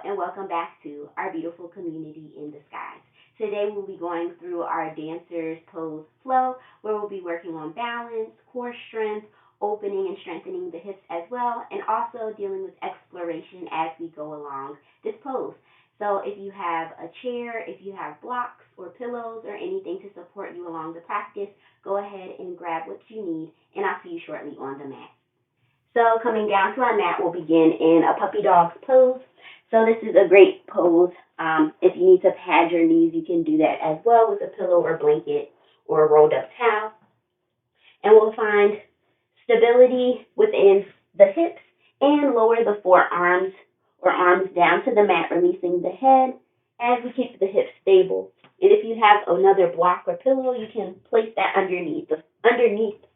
and welcome back to our beautiful community in disguise. Today we'll be going through our dancers pose flow, where we'll be working on balance, core strength, opening and strengthening the hips as well, and also dealing with exploration as we go along this pose. So if you have a chair, if you have blocks or pillows or anything to support you along the practice, go ahead and grab what you need, and I'll see you shortly on the mat. So coming down to our mat, we'll begin in a puppy dog pose. So this is a great pose. If you need to pad your knees, you can do that as well with a pillow or blanket or a rolled up towel. And we'll find stability within the hips and lower the forearms or arms down to the mat, releasing the head as we keep the hips stable. And if you have another block or pillow, you can place that underneath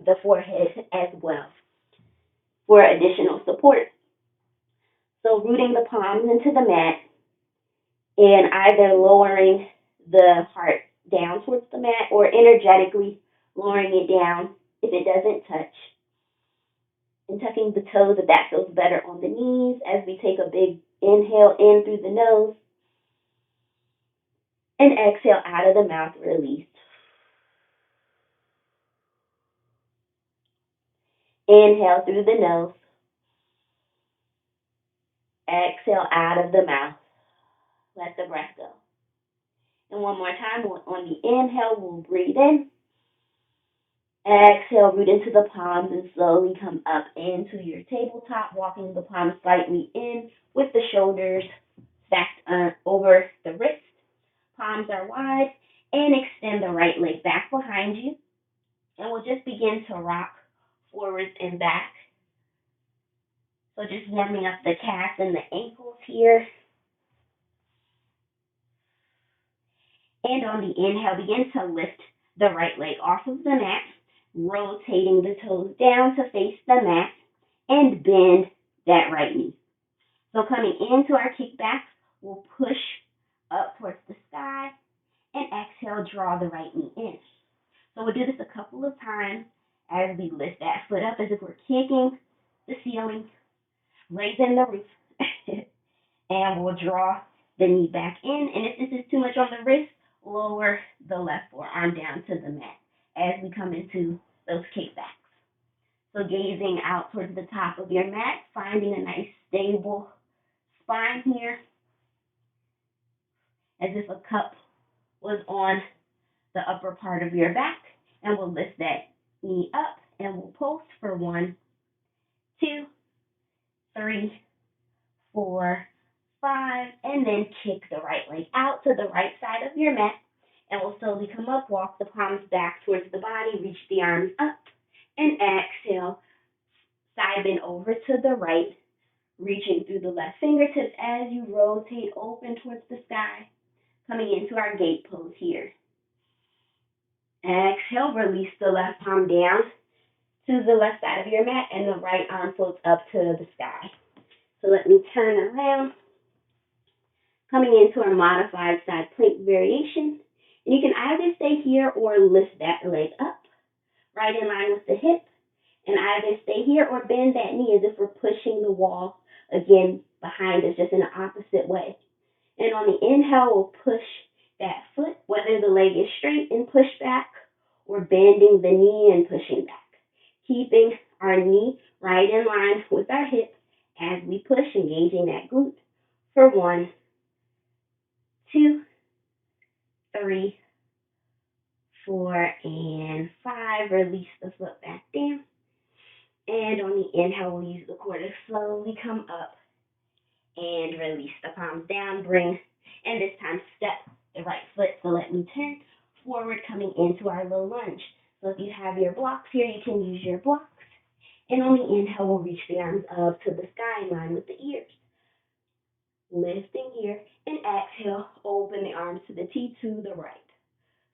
the forehead as well for additional support. So rooting the palms into the mat and either lowering the heart down towards the mat or energetically lowering it down if it doesn't touch. And tucking the toes if that feels better on the knees as we take a big inhale in through the nose and exhale out of the mouth, release. Inhale through the nose. Exhale out of the mouth. Let the breath go. And one more time, on the inhale, we'll breathe in. Exhale, root into the palms and slowly come up into your tabletop, walking the palms slightly in with the shoulders stacked over the wrist. Palms are wide, and extend the right leg back behind you. And we'll just begin to rock forwards and back. So just warming up the calves and the ankles here. And on the inhale, begin to lift the right leg off of the mat, rotating the toes down to face the mat, and bend that right knee. So coming into our kickbacks, we'll push up towards the sky, and exhale, draw the right knee in. So we'll do this a couple of times as we lift that foot up as if we're kicking the ceiling, raising the roof, and we'll draw the knee back in. And if this is too much on the wrist, lower the left forearm down to the mat as we come into those kickbacks. So gazing out towards the top of your mat, finding a nice stable spine here, as if a cup was on the upper part of your back. And we'll lift that knee up and we'll pulse for 1, 2, 3, 4, 5, and then kick the right leg out to the right side of your mat. And we'll slowly come up, walk the palms back towards the body, reach the arms up, and exhale, side bend over to the right, reaching through the left fingertips as you rotate open towards the sky, coming into our gate pose here. Exhale, release the left palm down to the left side of your mat, and the right arm floats up to the sky. So let me turn around, coming into our modified side plank variation. And you can either stay here or lift that leg up, right in line with the hip, and either stay here or bend that knee as if we're pushing the wall again behind us, just in the opposite way. And on the inhale, we'll push that foot, whether the leg is straight and push back or bending the knee and pushing back, keeping our knee right in line with our hip as we push, engaging that glute for 1, 2, 3, 4, and 5. Release the foot back down. And on the inhale, we'll use the core to slowly come up and release the palms down. Bring, and this time step the right foot. So let me turn forward, coming into our low lunge. So if you have your blocks here, you can use your blocks. And on the inhale, we'll reach the arms up to the sky in line with the ears. Lifting here, and exhale, open the arms to the T to the right.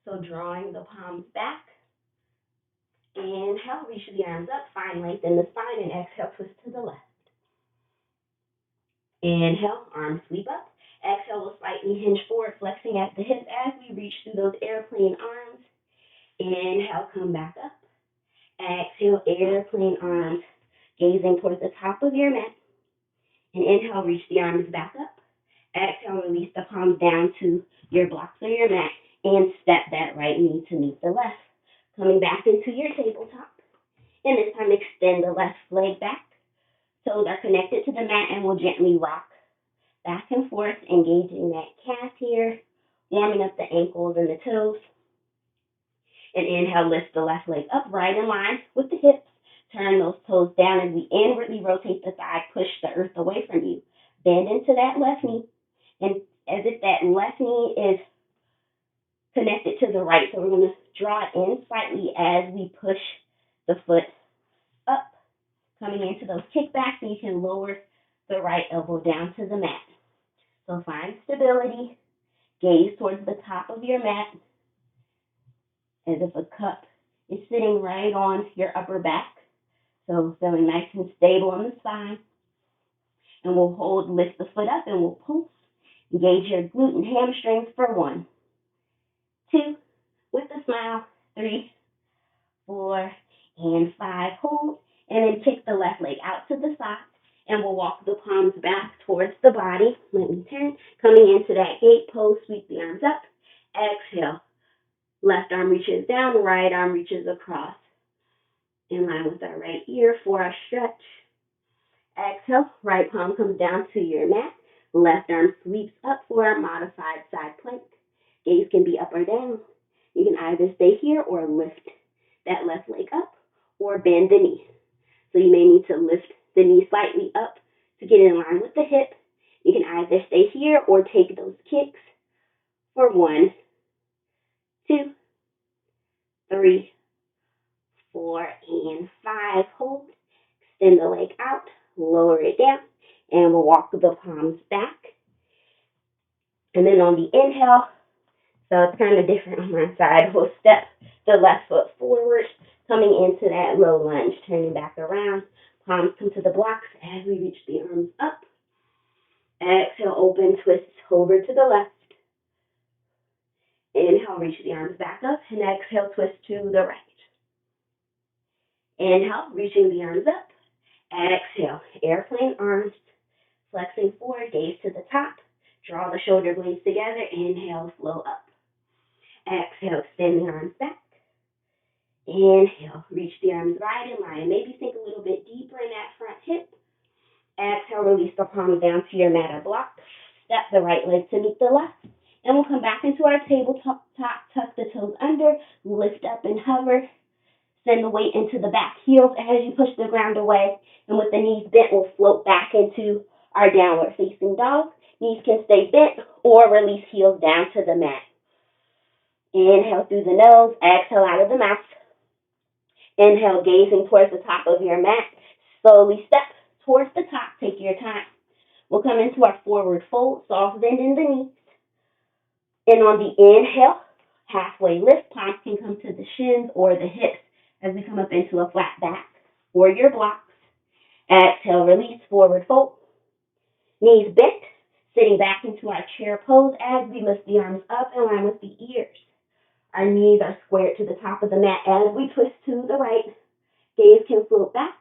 So drawing the palms back. Inhale, reach the arms up, find length in the spine, and exhale, twist to the left. Inhale, arms sweep up. Exhale, we'll slightly hinge forward, flexing at the hip as we reach through those airplane arms. Inhale, come back up. Exhale, airplane arms, gazing towards the top of your mat. And inhale, reach the arms back up. exhale, release the palms down to your blocks or your mat and step that right knee to meet the left. Coming back into your tabletop. And this time extend the left leg back. Toes are connected to the mat and we'll gently rock back and forth, engaging that calf here, warming up the ankles and the toes. And inhale, lift the left leg up, right in line with the hips. Turn those toes down as we inwardly rotate the thigh, push the earth away from you. Bend into that left knee, and as if that left knee is connected to the right. So we're going to draw it in slightly as we push the foot up, coming into those kickbacks, and you can lower the right elbow down to the mat. So find stability, gaze towards the top of your mat, as if a cup is sitting right on your upper back. So feeling nice and stable on the spine. And we'll hold, lift the foot up, and we'll pulse. Engage your glute and hamstrings for 1, 2, with a smile, 3, 4, and 5. Hold, and then kick the left leg out to the side, and we'll walk the palms back towards the body. Let me turn. Coming into that gate pose, sweep the arms up. Exhale. Left arm reaches down, right arm reaches across. In line with our right ear for our stretch. Exhale, right palm comes down to your mat. Left arm sweeps up for our modified side plank. Gaze can be up or down. You can either stay here or lift that left leg up or bend the knee. So you may need to lift the knee slightly up to get in line with the hip. You can either stay here or take those kicks for 1, 2, 3, 4, and 5. Hold. Extend the leg out. Lower it down. And we'll walk the palms back. And then on the inhale, so it's kind of different on my side, we'll step the left foot forward, coming into that low lunge, turning back around. Palms come to the blocks as we reach the arms up. Exhale, open, twist over to the left. Inhale, reach the arms back up, and exhale, twist to the right. Inhale, reaching the arms up. Exhale, airplane arms, flexing forward, gaze to the top. Draw the shoulder blades together. Inhale, flow up. Exhale, extend the arms back. Inhale, reach the arms right in line. Maybe sink a little bit deeper in that front hip. Exhale, release the palms down to your mat or block. Step the right leg to meet the left. And we'll come back into our tabletop, tuck the toes under, lift up and hover. Send the weight into the back heels as you push the ground away. And with the knees bent, we'll float back into our downward facing dog. Knees can stay bent or release heels down to the mat. Inhale through the nose, exhale out of the mouth. Inhale, gazing towards the top of your mat. Slowly step towards the top. Take your time. We'll come into our forward fold, soft bend in the knees. And on the inhale, halfway lift, palms can come to the shins or the hips as we come up into a flat back or your blocks. Exhale, release, forward fold. Knees bent, sitting back into our chair pose as we lift the arms up in line with the ears. Our knees are squared to the top of the mat as we twist to the right. Gaze can float back.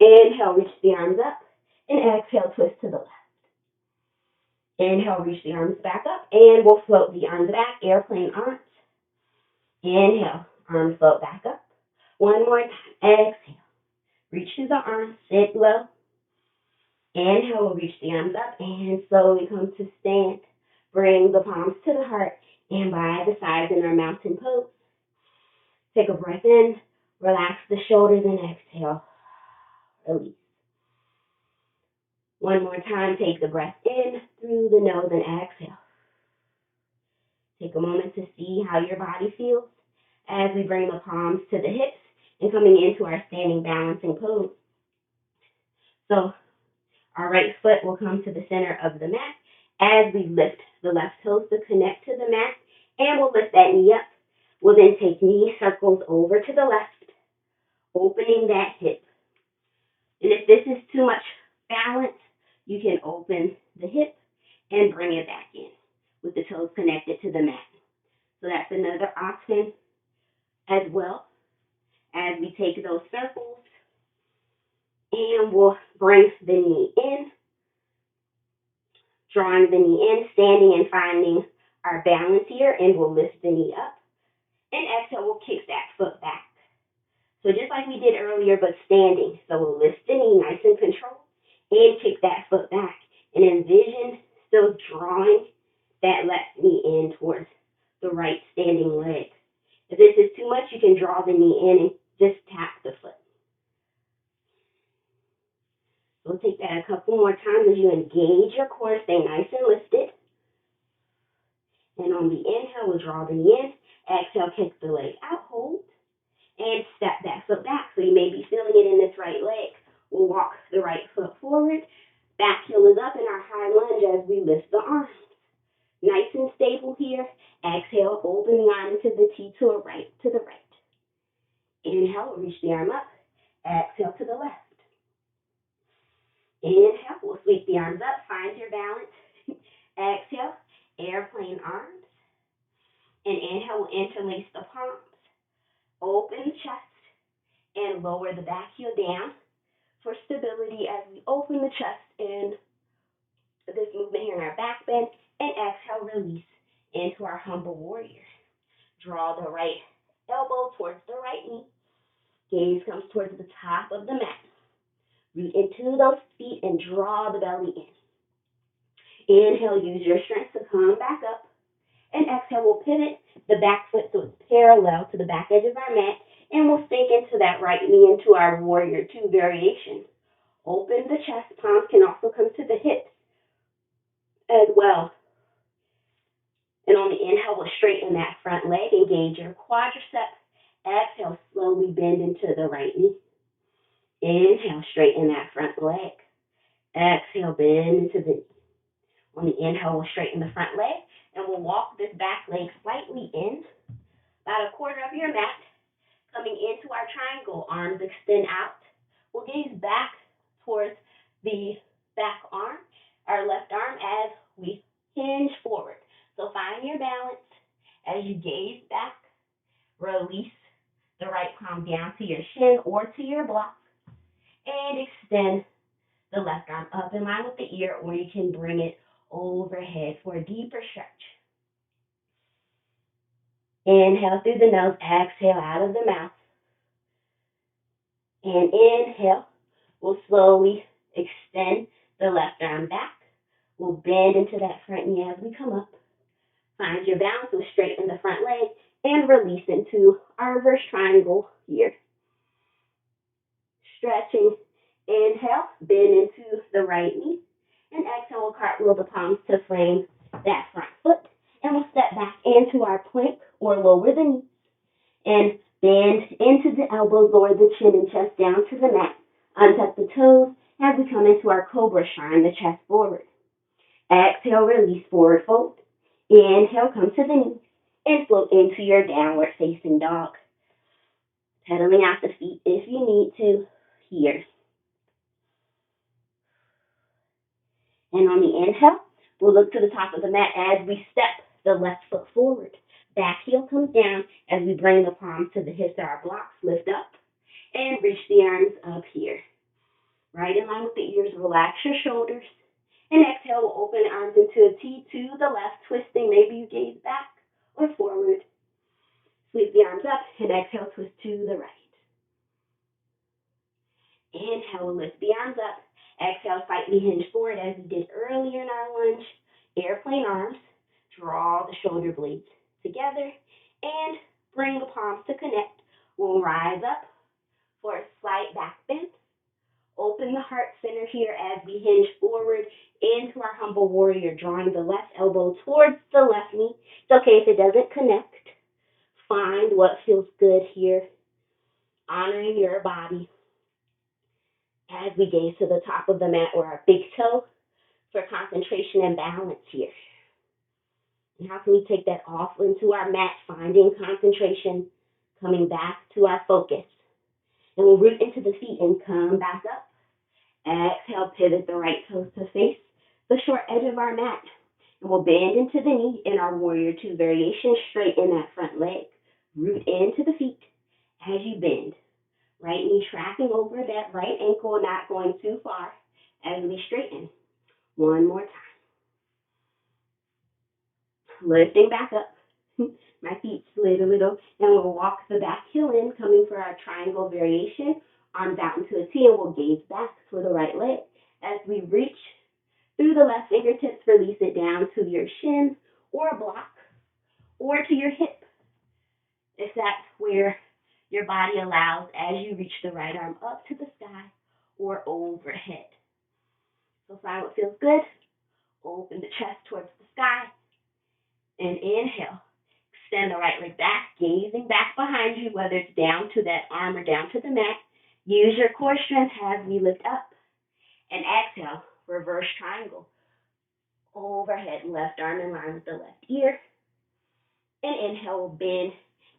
Inhale, reach the arms up. And exhale, twist to the left. Inhale, reach the arms back up. And we'll float the arms back, airplane arms. Inhale, arms float back up. One more time. Exhale. Reach through the arms, sit low. Inhale, we'll reach the arms up and slowly come to stand. Bring the palms to the heart and by the sides in our mountain pose. Take a breath in, relax the shoulders and exhale. Release. One more time, take the breath in through the nose and exhale. Take a moment to see how your body feels as we bring the palms to the hips and coming into our standing balancing pose. So our right foot will come to the center of the mat as we lift the left toes to connect to the mat, and we'll lift that knee up. We'll then take knee circles over to the left, opening that hip. And if this is too much balance, you can open the hip and bring it back in with the toes connected to the mat. So that's another option as well as we take those circles. And we'll bring the knee in, Drawing the knee in, standing and finding our balance here, and we'll lift the knee up. And exhale, we'll kick that foot back. So just like we did earlier, but standing. So we'll lift the knee nice and controlled and kick that foot back. And envision still drawing that left knee in towards the right standing leg. If this is too much, you can draw the knee in and just tap the foot. We'll take that a couple more times as you engage your core, stay nice and lifted. And on the inhale, we'll draw the knee in. Exhale, kick the leg out, hold, and step that foot back. So you may be feeling it in this right leg. We'll walk the right foot forward. Back heel is up in our high lunge as we lift the arms. Nice and stable here. Exhale, open the arm into the T to the right. Inhale, reach the arm up. Exhale to the left. Inhale, we'll sweep the arms up, find your balance. Exhale, airplane arms. And inhale, we'll interlace the palms. Open the chest and lower the back heel down for stability as we open the chest in this movement here in our back bend. And exhale, release into our humble warrior. Draw the right elbow towards the right knee. Gaze comes towards the top of the mat. Root into those feet and draw the belly in. Inhale, use your strength to come back up. And exhale, we'll pivot the back foot so it's parallel to the back edge of our mat. And we'll sink into that right knee into our warrior two variation. Open the chest. Palms can also come to the hips as well. And on the inhale, we'll straighten that front leg. Engage your quadricep. Exhale, slowly bend into the right knee. Inhale, straighten that front leg. Exhale, bend into the knee. On the inhale, we'll straighten the front leg, and we'll walk this back leg slightly in, about a quarter of your mat, coming into our triangle. Arms extend out. We'll gaze back towards the back arm, our left arm, as we hinge forward. So find your balance as you gaze back. Release the right palm down to your shin or to your block, and extend the left arm up in line with the ear, or you can bring it overhead for a deeper stretch. Inhale through the nose, exhale out of the mouth. And inhale, we'll slowly extend the left arm back. We'll bend into that front knee as we come up. Find your balance, we'll straighten the front leg and release into our reverse triangle here. Stretching, inhale, bend into the right knee. And exhale, we'll cartwheel the palms to frame that front foot. And we'll step back into our plank or lower the knees. And bend into the elbows, lower the chin and chest down to the mat. Untuck the toes as we come into our cobra, shine the chest forward. Exhale, release, forward fold. Inhale, come to the knees and float into your downward facing dog. Pedaling out the feet if you need to here. And on the inhale, we'll look to the top of the mat as we step the left foot forward. Back heel comes down as we bring the palms to the hips of our blocks. Lift up and reach the arms up here. Right in line with the ears, relax your shoulders. And exhale, we'll open arms into a T to the left, twisting. Maybe you gaze back or forward. Sweep the arms up and exhale, twist to the right. Inhale, lift the arms up. Exhale, slightly hinge forward as we did earlier in our lunge. Airplane arms. Draw the shoulder blades together and bring the palms to connect. We'll rise up for a slight back bend. Open the heart center here as we hinge forward into our humble warrior, drawing the left elbow towards the left knee. It's okay if it doesn't connect. Find what feels good here, honoring your body as we gaze to the top of the mat or our big toe for concentration and balance here. And how can we take that off into our mat, finding concentration, coming back to our focus. And we'll root into the feet and come back up. Exhale, pivot the right toes to face the short edge of our mat. And we'll bend into the knee in our warrior two variation, straighten that front leg. Root into the feet as you bend. Right knee tracking over that right ankle, not going too far as we straighten. One more time. lifting back up. My feet slid a little, and we'll walk the back heel in, coming for our triangle variation. Arms out into a T, and we'll gaze back for the right leg. As we reach through the left fingertips, release it down to your shins or a block or to your hip, if that's where your body allows, as you reach the right arm up to the sky or overhead. So find what feels good. Open the chest towards the sky and inhale. Extend the right leg back, gazing back behind you, whether it's down to that arm or down to the mat. Use your core strength as we lift up. And exhale, reverse triangle. Overhead, left arm in line with the left ear. And inhale, we'll bend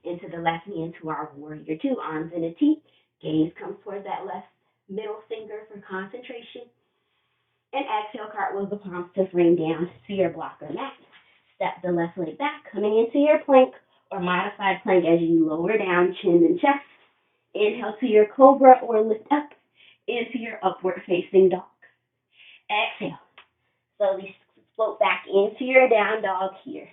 into the left knee into our warrior two, arms in a T. Gaze comes towards that left middle finger for concentration. And exhale, cartwheel the palms to frame down to your blocker mat. Step the left leg back, coming into your plank or modified plank as you lower down, chin and chest. Inhale to your cobra or lift up into your upward facing dog. Exhale. Slowly float back into your down dog here.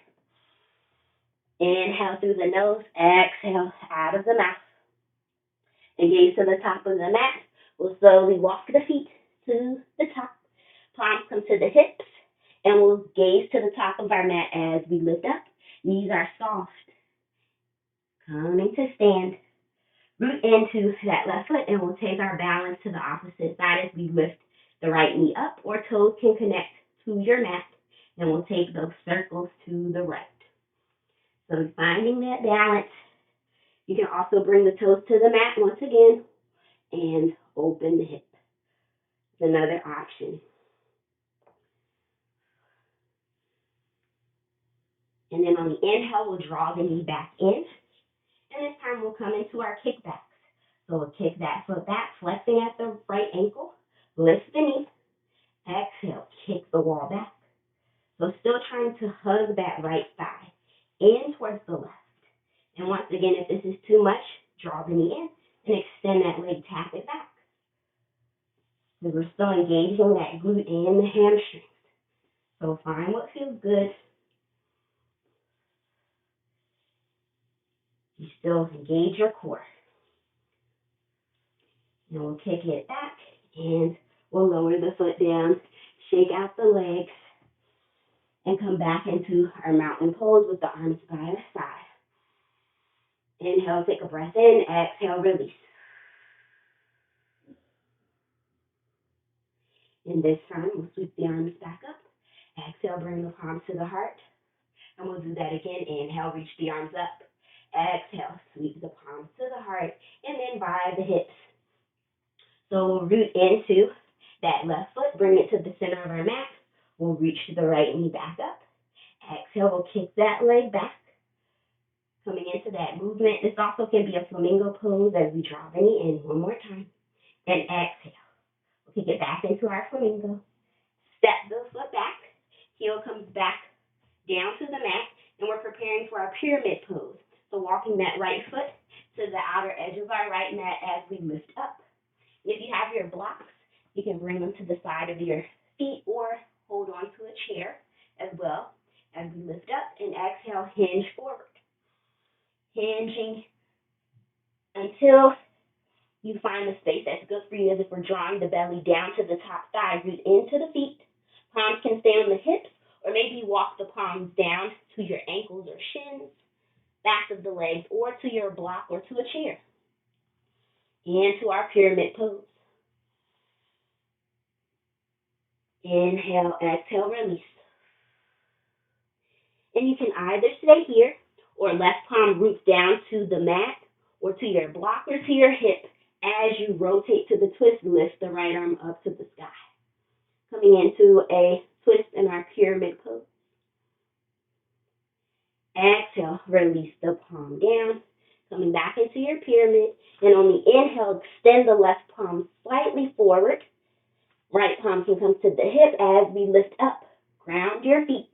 Inhale through the nose, exhale out of the mouth. And gaze to the top of the mat. We'll slowly walk the feet to the top. Palms come to the hips. And we'll gaze to the top of our mat as we lift up. Knees are soft. Coming to stand. Root into that left foot, and we'll take our balance to the opposite side as we lift the right knee up, or toes can connect to your mat, and we'll take those circles to the right. So finding that balance. You can also bring the toes to the mat once again and open the hip. It's another option. And then on the inhale, we'll draw the knee back in. And this time we'll come into our kickbacks. So we'll kick that foot back, flexing at the right ankle. Lift the knee. Exhale, kick the wall back. So still trying to hug that right thigh in towards the left. And once again, if this is too much, draw the knee in and extend that leg, tap it back. So we're still engaging that glute and the hamstrings. So find what feels good. You still engage your core. And we'll kick it back and we'll lower the foot down, shake out the legs, and come back into our mountain pose with the arms by our side. Inhale, take a breath in. Exhale, release. And this time, we'll sweep the arms back up. Exhale, bring the palms to the heart. And we'll do that again. Inhale, reach the arms up. Exhale, sweep the palms to the heart. And then by the hips. So we'll root into that left foot, bring it to the center of our mat. We'll reach the right knee back up. Exhale, we'll kick that leg back. Coming into that movement. This also can be a flamingo pose as we draw the knee in one more time. And exhale. We'll kick it back into our flamingo. Step the foot back. Heel comes back down to the mat. And we're preparing for our pyramid pose. So walking that right foot to the outer edge of our right mat as we lift up. And if you have your blocks, you can bring them to the side of your feet or hold on to a chair as well as we lift up. And exhale, hinge forward. Hinging until you find the space that's good for you, as if we're drawing the belly down to the top thigh. Root into the feet. Palms can stay on the hips, or maybe walk the palms down to your ankles or shins, back of the legs, or to your block or to a chair. Into our pyramid pose. Inhale, exhale, release. And you can either stay here or left palm roots down to the mat or to your block or to your hip. As you rotate to the twist, lift the right arm up to the sky. Coming into a twist in our pyramid pose. Exhale, release the palm down. Coming back into your pyramid. And on the inhale, extend the left palm slightly forward. Right palm can come to the hip as we lift up. Ground your feet.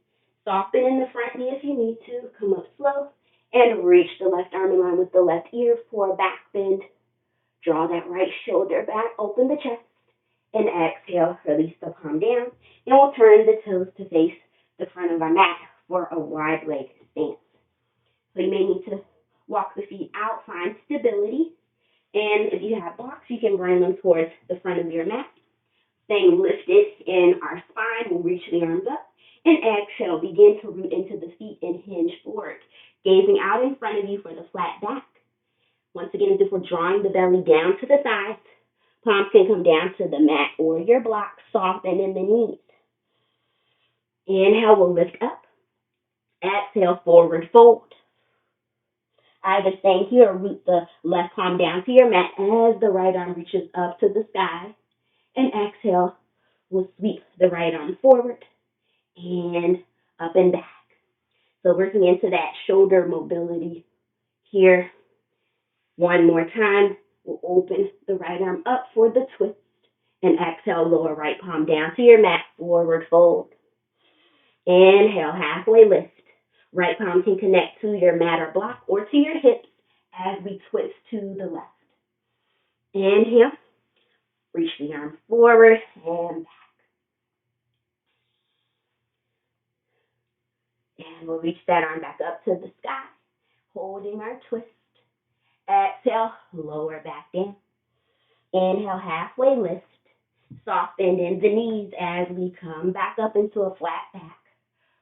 Soften in the front knee if you need to. Come up slow. And reach the left arm in line with the left ear for a back bend. Draw that right shoulder back. Open the chest. And exhale, release the palm down. And we'll turn the toes to face the front of our mat for a wide leg stance. So you may need to walk the feet out, find stability, and if you have blocks, you can bring them towards the front of your mat. Staying lifted in our spine, we'll reach the arms up, and exhale, begin to root into the feet and hinge forward, gazing out in front of you for the flat back. Once again, as if we're drawing the belly down to the thighs, palms can come down to the mat or your block, soften in the knees. Inhale, we'll lift up. Exhale, forward fold. Either staying here or root the left palm down to your mat as the right arm reaches up to the sky. And exhale, we'll sweep the right arm forward and up and back. So working into that shoulder mobility here. One more time, we'll open the right arm up for the twist. And exhale, lower right palm down to your mat, forward fold. Inhale, halfway lift. Right palm can connect to your mat or block or to your hips as we twist to the left. Inhale, reach the arm forward and back. And we'll reach that arm back up to the sky, holding our twist. Exhale, lower back down. Inhale, halfway lift. Soft bend in the knees as we come back up into a flat back.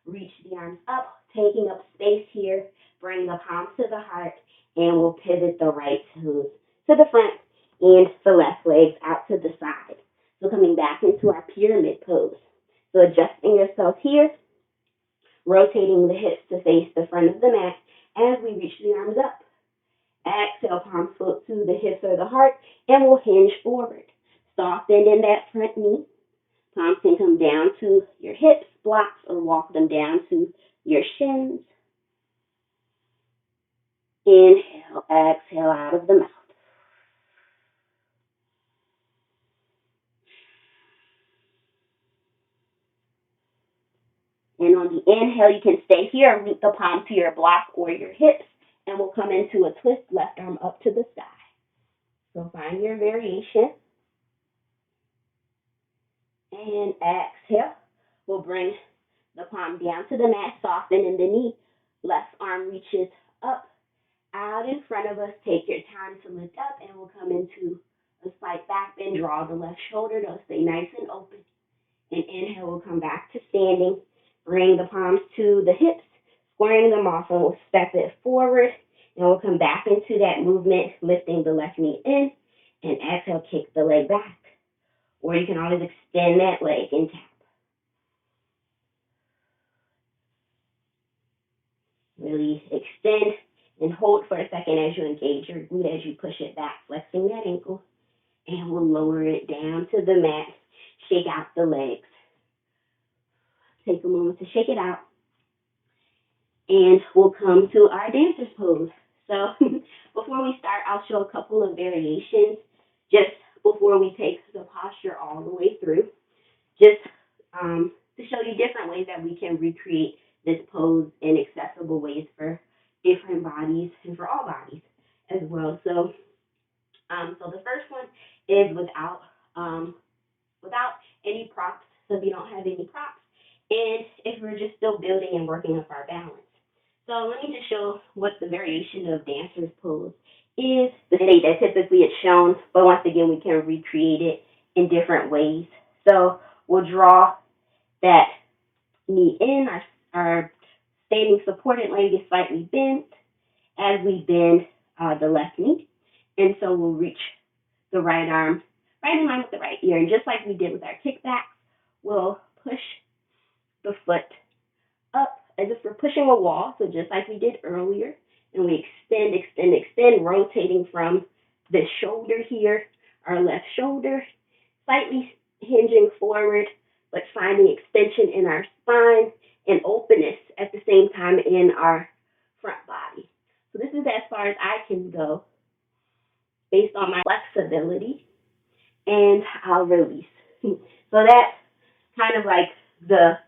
Reach the arms up, taking up space here. Bring the palms to the heart, and we'll pivot the right toes to the front and the left legs out to the side. So coming back into our pyramid pose. So adjusting yourself here, rotating the hips to face the front of the mat as we reach the arms up. Exhale, palms float to the hips or the heart, and we'll hinge forward. Soft bend in that front knee. Palms can come down to your hips, blocks, or walk them down to your shins. Inhale, exhale out of the mouth. And on the inhale, you can stay here and root the palm to your block or your hips, and we'll come into a twist, left arm up to the sky. So find your variation. And exhale. We'll bring the palm down to the mat, soften in the knee. Left arm reaches up, out in front of us. Take your time to lift up, and we'll come into a slight back bend. Draw the left shoulder to stay nice and open. And inhale, we'll come back to standing. Bring the palms to the hips, squaring them off, and we'll step it forward. And we'll come back into that movement, lifting the left knee in. And exhale, kick the leg back. Or you can always extend that leg and tap. Really extend and hold for a second as you engage your glute as you push it back, flexing that ankle. And we'll lower it down to the mat. Shake out the legs. Take a moment to shake it out. And we'll come to our dancer's pose. So before we start, I'll show a couple of variations just before we take the posture all the way through. Just to show you different ways that we can recreate this pose in accessible ways for different bodies and for all bodies as well. So the first one is without any props. So if you don't have any props, and if we're just still building and working up our balance. So let me just show what the variation of dancer's pose is. The state that typically it's shown, but once again, we can recreate it in different ways. So we'll draw that knee in, our standing supported leg is slightly bent as we bend the left knee. And so we'll reach the right arm right in line with the right ear. And just like we did with our kickbacks, we'll push the foot up as if we're pushing a wall. So just like we did earlier. And we extend, rotating from the shoulder here, our left shoulder, slightly hinging forward, but finding extension in our spine and openness at the same time in our front body. So this is as far as I can go based on my flexibility, and I'll release. So that's kind of like the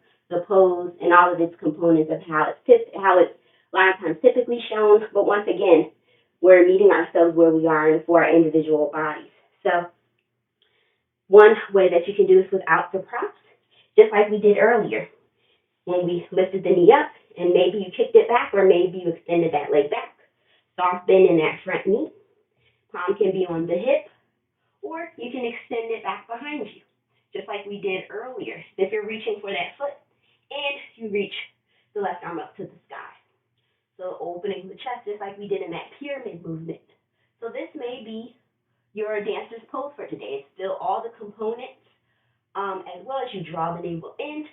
pose and all of its components of how it's a lot of times typically shown, but once again, we're meeting ourselves where we are and for our individual bodies. So one way that you can do this without the props, just like we did earlier, when we lifted the knee up And maybe you kicked it back, or maybe you extended that leg back. Soft bend in that front knee. Palm can be on the hip, or you can extend it back behind you, just like we did earlier. If you're reaching for that foot, and you reach the left arm up to the sky. So opening the chest, just like we did in that pyramid movement. So this may be your dancer's pose for today. It's still all the components, as well as you draw the navel in,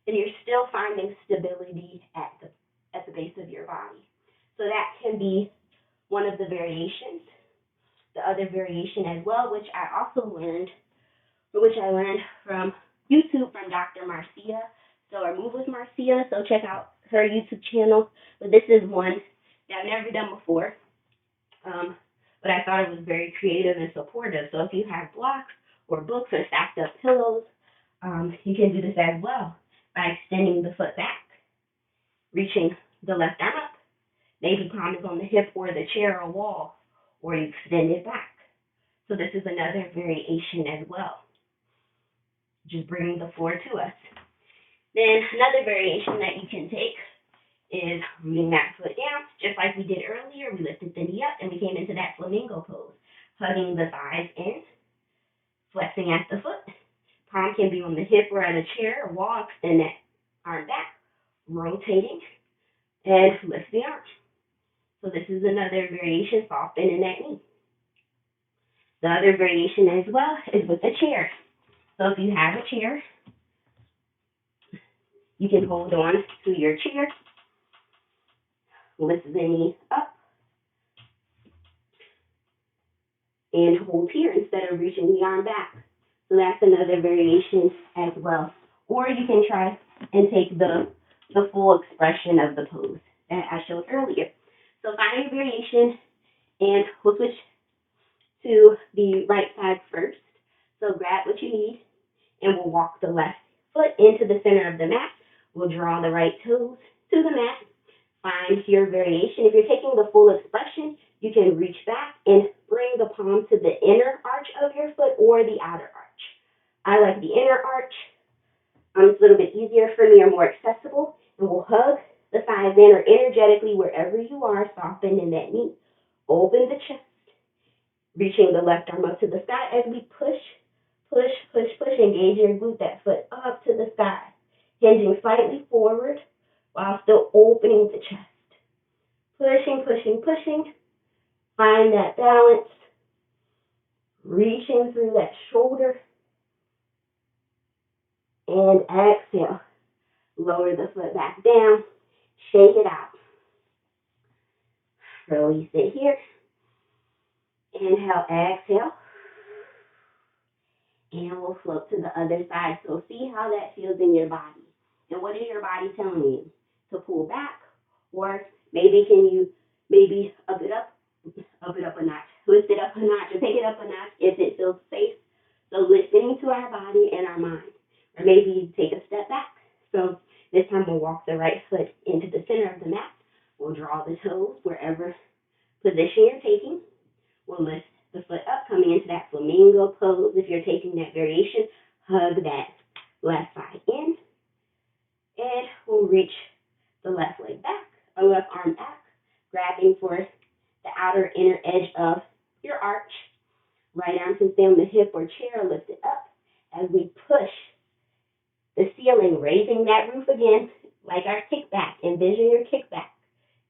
and you're still finding stability at the base of your body. So that can be one of the variations. The other variation as well, which I learned from YouTube from Dr. Marcia. So our move with Marcia. So check out her YouTube channel. But this is one that I've never done before. But I thought it was very creative and supportive. So if you have blocks or books or stacked up pillows, you can do this as well by extending the foot back, reaching the left arm up. Maybe palm is on the hip or the chair or wall, or you extend it back. So this is another variation as well, just bringing the floor to us. Then another variation that you can take is rooting that foot down, just like we did earlier. We lifted the knee up and we came into that flamingo pose, hugging the thighs in, flexing at the foot. Palm can be on the hip or at a chair or wall. Extend that arm back, rotating, and lift the arm. So this is another variation, soft bend in that knee. The other variation as well is with the chair. So if you have a chair, you can hold on to your chair, lift the knee up, and hold here instead of reaching the arm back. So that's another variation as well. Or you can try and take the full expression of the pose that I showed earlier. So find a variation, and we'll switch to the right side first. So grab what you need, and we'll walk the left foot into the center of the mat. We'll draw the right toes to the mat. Find your variation. If you're taking the full expression, you can reach back and bring the palm to the inner arch of your foot or the outer arch. I like the inner arch. It's a little bit easier for me or more accessible. And we'll hug the thighs in, or energetically wherever you are, soften in that knee. Open the chest, reaching the left arm up to the sky as we push, engage your glute, that foot up to the sky, hinging slightly forward while still opening the chest. Pushing. Find that balance, reaching through that shoulder, and exhale. Lower the foot back down, shake it out. Release it here. Inhale, exhale. And we'll float to the other side. So see how that feels in your body. And what is your body telling you? To pull back, or maybe can you up it up a notch, lift it up a notch, or take it up a notch if it feels safe. So listening to our body and our mind. Or maybe take a step back. So this time we'll walk the right foot into the center of the mat. We'll draw the toes wherever position you're taking. We'll lift the foot up, coming into that flamingo pose. If you're taking that variation, hug that left thigh in. And we'll reach the left leg back, or left arm back, grabbing for the outer inner edge of your arch. Right arm can stay on the hip or chair, lift it up as we push the ceiling, raising that roof again, like our kickback. Envision your kickback.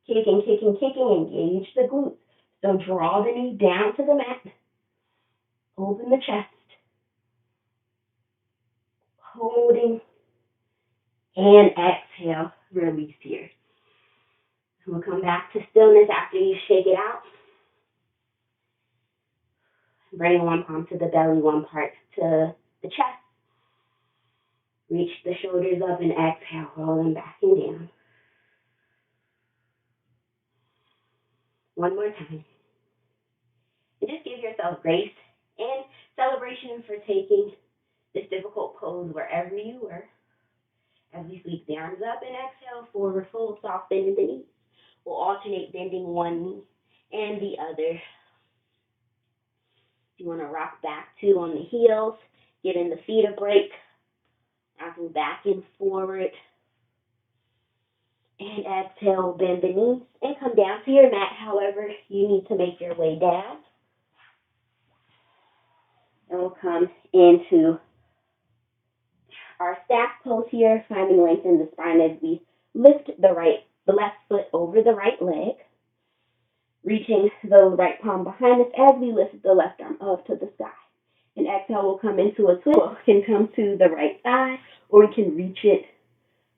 Kicking, engage the glutes. So draw the knee down to the mat. Open the chest. Holding. And exhale, release here. We'll come back to stillness after you shake it out. Bring one palm to the belly, one part to the chest. Reach the shoulders up and exhale, roll them back and down. One more time. And just give yourself grace and celebration for taking this difficult pose wherever you were. As we sweep the arms up and exhale, forward fold, soft bend in the knees. We'll alternate bending one knee and the other. You want to rock back too on the heels, giving the feet a break. Rocking back and forward. And exhale, bend the knees and come down to your mat. However, you need to make your way down. And we'll come into our staff pose here, finding length in the spine as we lift the left foot over the right leg, reaching the right palm behind us as we lift the left arm up to the sky. And exhale, we'll come into a twist. We can come to the right side, or we can reach it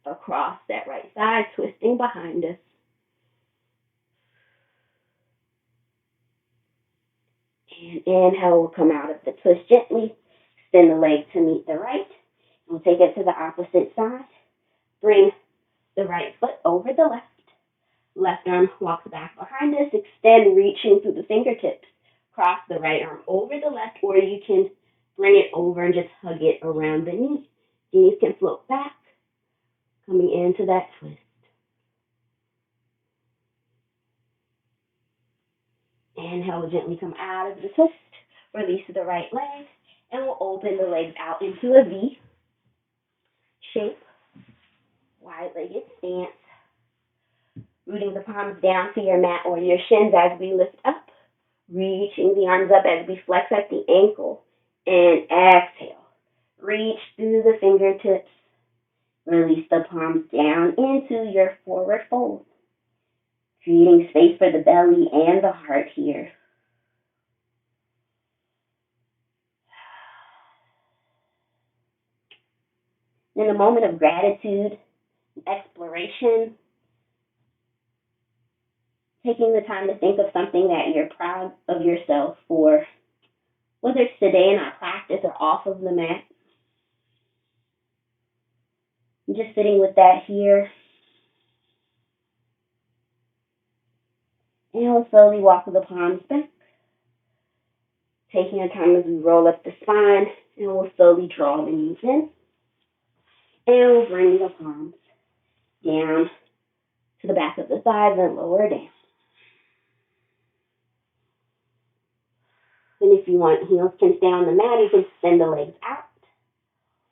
across that right side, twisting behind us. And inhale, we'll come out of the twist gently, extend the leg to meet the right. We'll take it to the opposite side. Bring the right foot over the left. Left arm walks back behind us. Extend, reaching through the fingertips. Cross the right arm over the left, or you can bring it over and just hug it around the knee. Knees can float back, coming into that twist. Inhale, we'll gently come out of the twist. Release the right leg, and we'll open the legs out into a V shape. Wide-legged stance. Rooting the palms down to your mat or your shins as we lift up. Reaching the arms up as we flex at the ankle. And exhale. Reach through the fingertips. Release the palms down into your forward fold. Creating space for the belly and the heart here. In a moment of gratitude, exploration, taking the time to think of something that you're proud of yourself for, whether it's today in our practice or off of the mat. And just sitting with that here. And we'll slowly walk the palms back. Taking our time as we roll up the spine, and we'll slowly draw the knees in. And we'll bring the palms down to the back of the thighs and lower down. And if you want, heels can stay on the mat. You can extend the legs out,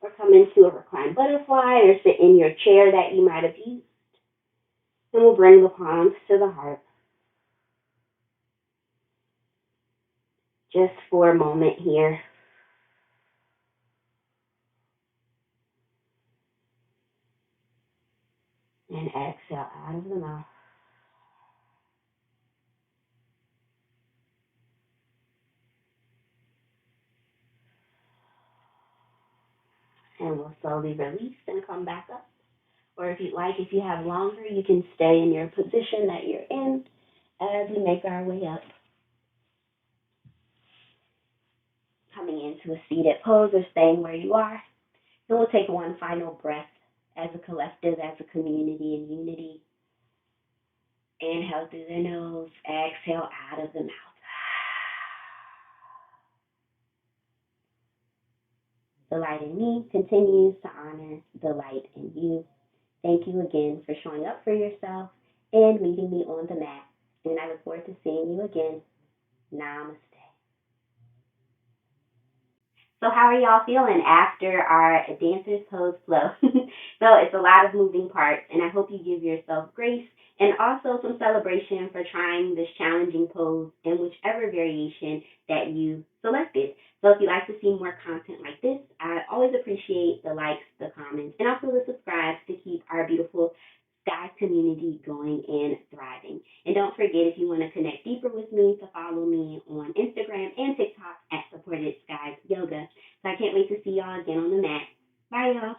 or come into a reclined butterfly, or sit in your chair that you might have used. And we'll bring the palms to the heart. Just for a moment here. And exhale out of the mouth. And we'll slowly release and come back up. Or if you'd like, if you have longer, you can stay in your position that you're in as we make our way up. Coming into a seated pose or staying where you are. And we'll take one final breath as a collective, as a community in unity. Inhale through the nose, exhale out of the mouth. The light in me continues to honor the light in you. Thank you again for showing up for yourself and meeting me on the mat. And I look forward to seeing you again. Namaste. So how are y'all feeling after our Dancer's Pose flow? So it's a lot of moving parts, and I hope you give yourself grace and also some celebration for trying this challenging pose in whichever variation that you selected. So if you'd like to see more content like this, I always appreciate the likes, the comments, and also the subscribes to keep our beautiful Sky community going and thriving. And don't forget, if you want to connect deeper with me, to follow me on Instagram and TikTok at Supported Skies Yoga. So I can't wait to see y'all again on the mat. Bye, y'all.